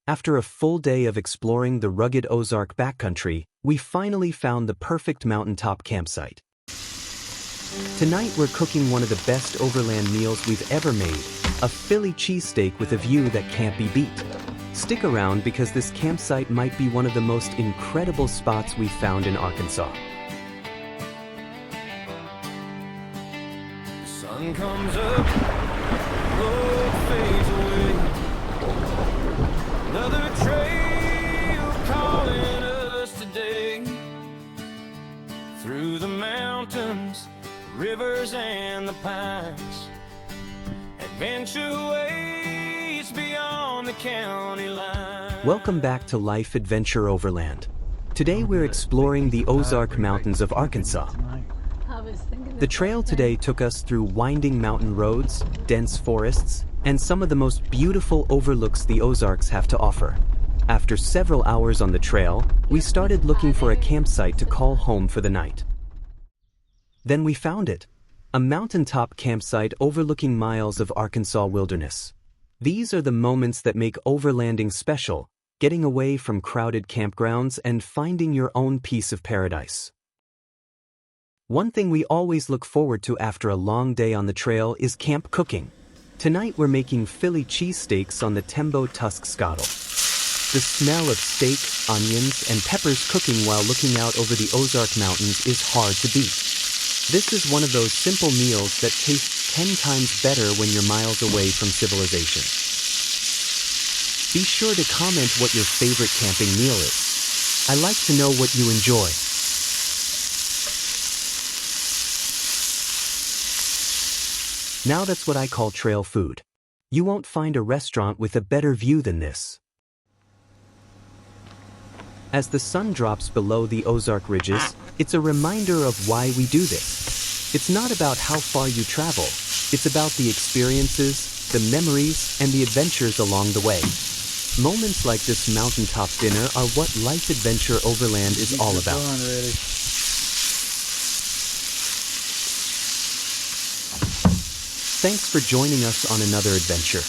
After a full day of exploring the rugged Ozark backcountry, we finally found the perfect mountaintop campsite. Tonight we're cooking one of the best overland meals we've ever made, a Philly cheesesteak with a view that can't be beat. Stick around because this campsite might be one of the most incredible spots we've found in Arkansas. The sun comes up, road fades away. Another trail calling us today. Through the mountains, rivers and the pines. Adventure waits beyond the county line. Welcome back to Life Adventure Overland. Today we're exploring the Ozark Mountains of Arkansas. The trail today took us through winding mountain roads, dense forests, and some of the most beautiful overlooks the Ozarks have to offer. After several hours on the trail, we started looking for a campsite to call home for the night. Then we found it. A mountaintop campsite overlooking miles of Arkansas wilderness. These are the moments that make overlanding special, getting away from crowded campgrounds and finding your own piece of paradise. One thing we always look forward to after a long day on the trail is camp cooking. Tonight we're making Philly cheesesteaks on the Tembo Tusk Skottle. The smell of steak, onions, and peppers cooking while looking out over the Ozark Mountains is hard to beat. This is one of those simple meals that tastes 10 times better when you're miles away from civilization. Be sure to comment what your favorite camping meal is. I like to know what you enjoy. Now that's what I call trail food. You won't find a restaurant with a better view than this. As the sun drops below the Ozark ridges, it's a reminder of why we do this. It's not about how far you travel, it's about the experiences, the memories, and the adventures along the way. Moments like this mountaintop dinner are what Life Adventure Overland is all about. Thanks for joining us on another adventure.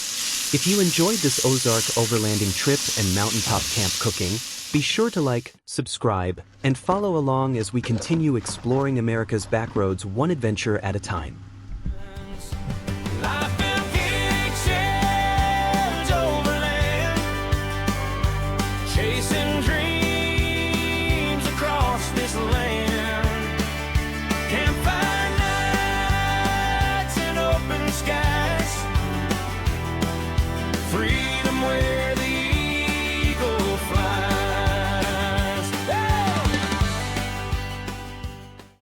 If you enjoyed this Ozark overlanding trip and mountaintop camp cooking, be sure to like, subscribe, and follow along as we continue exploring America's backroads one adventure at a time.